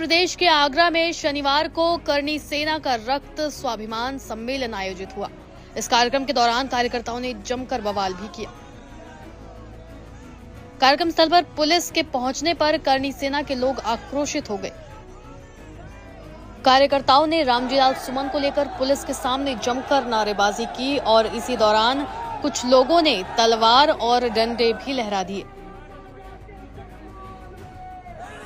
प्रदेश के आगरा में शनिवार को करणी सेना का रक्त स्वाभिमान सम्मेलन आयोजित हुआ। इस कार्यक्रम के दौरान कार्यकर्ताओं ने जमकर बवाल भी किया। कार्यक्रम स्थल पर पुलिस के पहुंचने पर करणी सेना के लोग आक्रोशित हो गए। कार्यकर्ताओं ने रामजीलाल सुमन को लेकर पुलिस के सामने जमकर नारेबाजी की और इसी दौरान कुछ लोगों ने तलवार और डंडे भी लहरा दिए।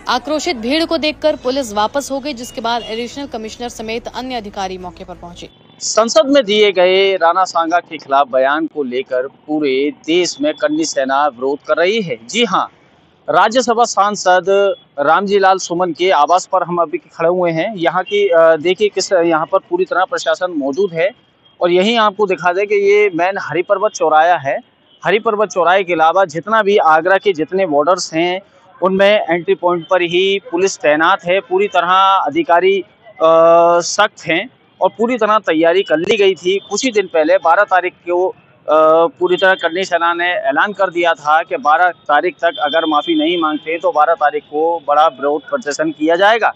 आक्रोशित भीड़ को देखकर पुलिस वापस हो गई, जिसके बाद एडिशनल कमिश्नर समेत अन्य अधिकारी मौके पर पहुंचे। संसद में दिए गए राणा सांगा के खिलाफ बयान को लेकर पूरे देश में करणी सेना विरोध कर रही है। जी हां, राज्यसभा सांसद रामजीलाल सुमन के आवास पर हम अभी खड़े हुए हैं। यहाँ की देखिए किस यहाँ पर पूरी तरह प्रशासन मौजूद है और यहीं आपको दिखा दे कि ये मेन हरिपर्वत चौराया है। हरिपर्वत चौराहे के अलावा जितना भी आगरा के जितने बॉर्डर्स हैं उनमें एंट्री पॉइंट पर ही पुलिस तैनात है। पूरी तरह अधिकारी सख्त हैं और पूरी तरह तैयारी कर ली गई थी। कुछ ही दिन पहले 12 तारीख को पूरी तरह करणी सेना ने ऐलान कर दिया था कि 12 तारीख तक अगर माफ़ी नहीं मांगते तो 12 तारीख को बड़ा विरोध प्रदर्शन किया जाएगा।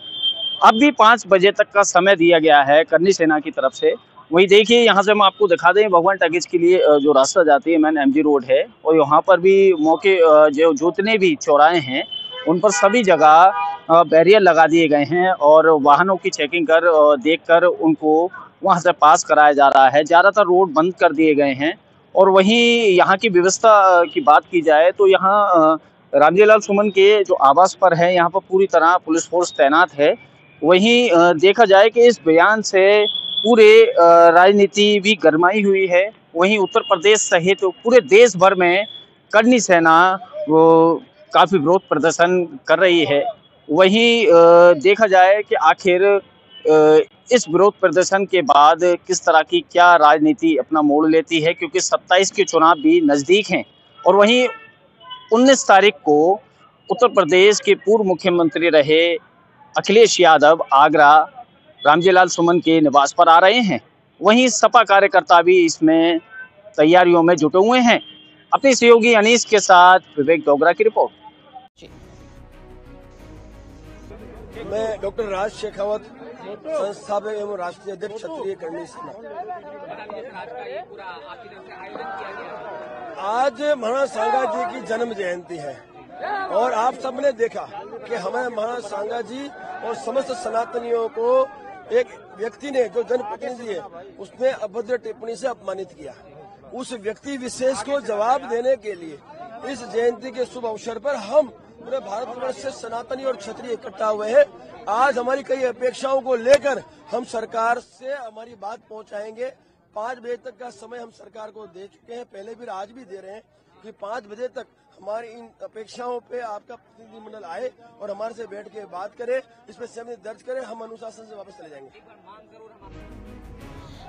अब भी 5 बजे तक का समय दिया गया है करणी सेना की तरफ से। वही देखिए यहाँ से हम आपको दिखा दें, भगवान टॉकीज के लिए जो रास्ता जाती है मेन एमजी रोड है और यहाँ पर भी मौके जो जितने भी चौराहे हैं उन पर सभी जगह बैरियर लगा दिए गए हैं और वाहनों की चेकिंग कर देखकर उनको वहाँ से पास कराया जा रहा है। ज़्यादातर रोड बंद कर दिए गए हैं और वहीं यहाँ की व्यवस्था की बात की जाए तो यहाँ रामजीलाल सुमन के जो आवास पर है यहाँ पर पूरी तरह पुलिस फोर्स तैनात है। वहीं देखा जाए कि इस बयान से पूरे राजनीति भी गरमाई हुई है। वहीं उत्तर प्रदेश सहित पूरे देश भर में करणी सेना वो काफ़ी विरोध प्रदर्शन कर रही है। वहीं देखा जाए कि आखिर इस विरोध प्रदर्शन के बाद किस तरह की क्या राजनीति अपना मोड़ लेती है, क्योंकि 27 के चुनाव भी नज़दीक हैं। और वहीं 19 तारीख को उत्तर प्रदेश के पूर्व मुख्यमंत्री रहे अखिलेश यादव आगरा रामजीलाल सुमन के निवास पर आ रहे हैं। वहीं सपा कार्यकर्ता भी इसमें तैयारियों में जुटे हुए हैं। अपने सहयोगी अनीस के साथ विवेक डोगरा की रिपोर्ट। मैं डॉक्टर राज शेखावत, संस्थापक एवं राष्ट्रीय अध्यक्ष क्षत्रिय करणी सेना। आज महाराणा सांगा जी की जन्म जयंती है और आप सबने देखा कि हमें महाराणा सांगा जी और समस्त सनातनियों को एक व्यक्ति ने, जो जनप्रतिनिधि है, उसने अभद्र टिप्पणी से अपमानित किया। उस व्यक्ति विशेष को जवाब देने के लिए इस जयंती के शुभ अवसर पर हम पूरे भारतवर्ष से सनातनी और क्षत्रिय इकट्ठा हुए हैं। आज हमारी कई अपेक्षाओं को लेकर हम सरकार से हमारी बात पहुंचाएंगे। 5 बजे तक का समय हम सरकार को दे चुके हैं, पहले भी आज भी दे रहे हैं कि 5 बजे तक हमारी इन अपेक्षाओं पे आपका प्रतिनिधिमंडल आए और हमारे से बैठ के बात करे, इस पर सहमति दर्ज करें। हम अनुशासन से वापस चले जाएंगे।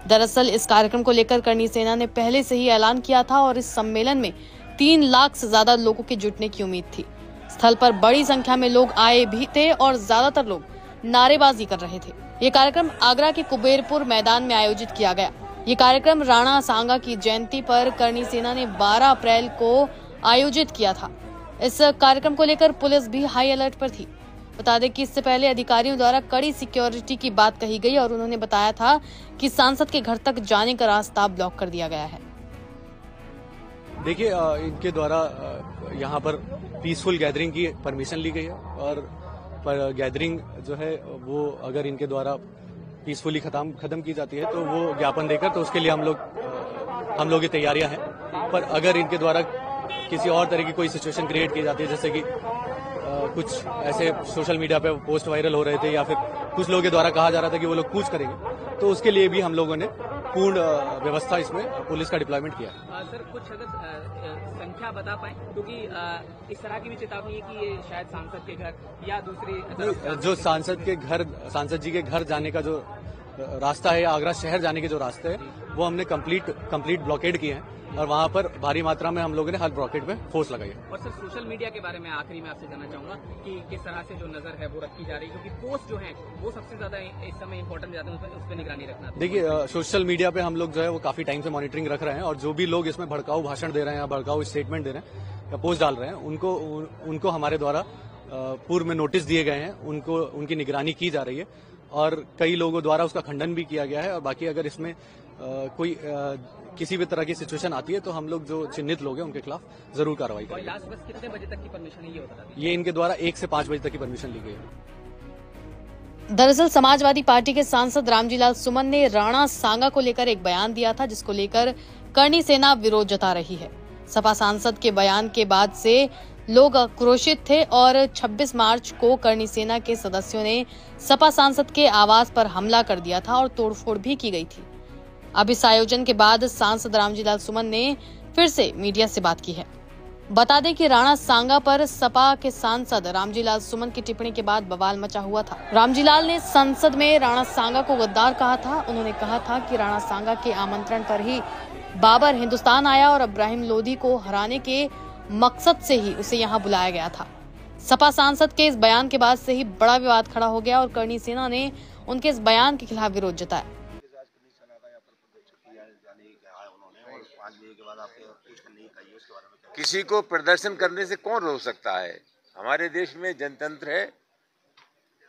दरअसल इस कार्यक्रम को लेकर करणी सेना ने पहले से ही ऐलान किया था और इस सम्मेलन में 3 लाख से ज्यादा लोगों के जुटने की उम्मीद थी। स्थल पर बड़ी संख्या में लोग आए भी थे और ज्यादातर लोग नारेबाजी कर रहे थे। ये कार्यक्रम आगरा के कुबेरपुर मैदान में आयोजित किया गया। ये कार्यक्रम राणा सांगा की जयंती पर करणी सेना ने 12 अप्रैल को आयोजित किया था। इस कार्यक्रम को लेकर पुलिस भी हाई अलर्ट पर थी। बता दें कि इससे पहले अधिकारियों द्वारा कड़ी सिक्योरिटी की बात कही गई और उन्होंने बताया था कि सांसद के घर तक जाने का रास्ता ब्लॉक कर दिया गया है। देखिए, इनके द्वारा यहाँ पर पीसफुल गैदरिंग की परमिशन ली गई है और पर गैदरिंग जो है वो अगर इनके द्वारा पीसफुली खत्म की जाती है तो वो ज्ञापन देकर, तो उसके लिए हम लोग की तैयारियां हैं। पर अगर इनके द्वारा किसी और तरह की कोई सिचुएशन क्रिएट की जाती है, जैसे कि कुछ ऐसे सोशल मीडिया पे पोस्ट वायरल हो रहे थे या फिर कुछ लोगों के द्वारा कहा जा रहा था कि वो लोग कूच करेंगे, तो उसके लिए भी हम लोगों ने पूर्ण व्यवस्था इसमें पुलिस का डिप्लॉयमेंट किया। सर, कुछ अगर संख्या बता पाए, क्योंकि इस तरह की भी चेतावनी है कि ये शायद सांसद के घर या दूसरी जो सांसद जी के घर जाने का जो रास्ता है, आगरा शहर जाने के जो रास्ते है, वो हमने कंप्लीट ब्लॉकेड किए हैं और वहाँ पर भारी मात्रा में हम लोगों ने हर ब्लॉकेड में फोर्स लगाई है। और सर, सोशल मीडिया के बारे में आखिरी में आपसे जानना चाहूंगा कि किस तरह से जो नजर है वो रखी जा रही है, क्योंकि पोस्ट जो है वो सबसे ज्यादा इस समय इम्पोर्टेंट जाता है, उस पर निगरानी रखना। देखिए, सोशल मीडिया पे हम लोग जो है वो काफी टाइम से मॉनिटरिंग रख रहे हैं और जो भी लोग इसमें भड़काऊ भाषण दे रहे हैं या भड़काऊ स्टेटमेंट दे रहे हैं या पोस्ट डाल रहे हैं, उनको हमारे द्वारा पूर्व में नोटिस दिए गए हैं, उनको उनकी निगरानी की जा रही है और कई लोगों द्वारा उसका खंडन भी किया गया है। और बाकी अगर इसमें कोई किसी भी तरह की सिचुएशन आती है तो हम लोग जो चिन्हित लोग हैं उनके खिलाफ जरूर कार्रवाई करेंगे। लास्ट बस कितने बजे तक की परमिशन है ये बता दीजिए? ये इनके द्वारा 1 से 5 बजे तक की परमिशन ली गई है। दरअसल समाजवादी पार्टी के सांसद रामजीलाल सुमन ने राणा सांगा को लेकर एक बयान दिया था, जिसको लेकर करनी सेना विरोध जता रही है। सपा सांसद के बयान के बाद से लोग आक्रोशित थे और 26 मार्च को करनी सेना के सदस्यों ने सपा सांसद के आवास पर हमला कर दिया था और तोड़फोड़ भी की गई थी। अब इस आयोजन के बाद सांसद रामजीलाल सुमन ने फिर से मीडिया से बात की है। बता दें कि राणा सांगा पर सपा के सांसद रामजीलाल सुमन की टिप्पणी के बाद बवाल मचा हुआ था। रामजीलाल ने संसद में राणा सांगा को गद्दार कहा था। उन्होंने कहा था कि राणा सांगा के आमंत्रण पर ही बाबर हिंदुस्तान आया और इब्राहिम लोधी को हराने के मकसद से ही उसे यहाँ बुलाया गया था। सपा सांसद के इस बयान के बाद से ही बड़ा विवाद खड़ा हो गया और करनी सेना ने उनके इस बयान के खिलाफ विरोध जताया। किसी को प्रदर्शन करने से कौन रोक सकता है? हमारे देश में जनतंत्र है,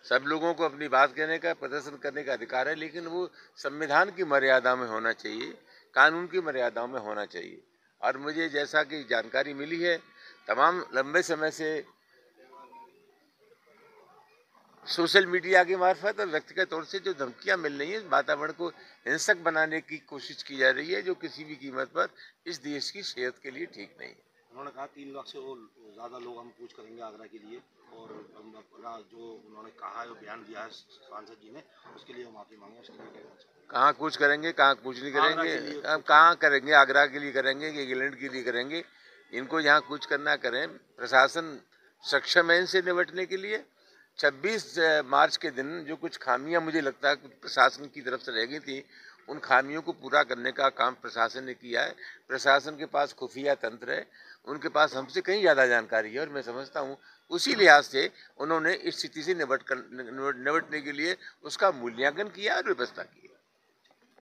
सब लोगों को अपनी बात कहने का, प्रदर्शन करने का अधिकार है, लेकिन वो संविधान की मर्यादा में होना चाहिए, कानून की मर्यादाओं में होना चाहिए। और मुझे जैसा कि जानकारी मिली है, तमाम लंबे समय से सोशल मीडिया के मार्फत और व्यक्तिगत तौर से जो धमकियां मिल रही हैं, वातावरण को हिंसक बनाने की कोशिश की जा रही है, जो किसी भी कीमत पर इस देश की सेहत के लिए ठीक नहीं है। उन्होंने कहा 3 लाख से ज़्यादा लोग हम कूच करेंगे आगरा के लिए, और जो उन्होंने कहा है, बयान दिया है सांसद जी ने, उसके लिए माफी मांगे। उसके लिए कहाँ कूच करेंगे, कहाँ कूच नहीं करेंगे, हम कहाँ करेंगे? आगरा के लिए करेंगे कि इंग्लैंड के लिए करेंगे? इनको यहाँ कूच करना करें, प्रशासन सक्षम है इनसे निपटने के लिए। 26 मार्च के दिन जो कुछ खामियां मुझे लगता है प्रशासन की तरफ से रह गई थी, उन खामियों को पूरा करने का काम प्रशासन ने किया है। प्रशासन के पास खुफिया तंत्र है, उनके पास हमसे कहीं ज़्यादा जानकारी है और मैं समझता हूँ उसी लिहाज से उन्होंने इस स्थिति से निपटने के लिए उसका मूल्यांकन किया और व्यवस्था की।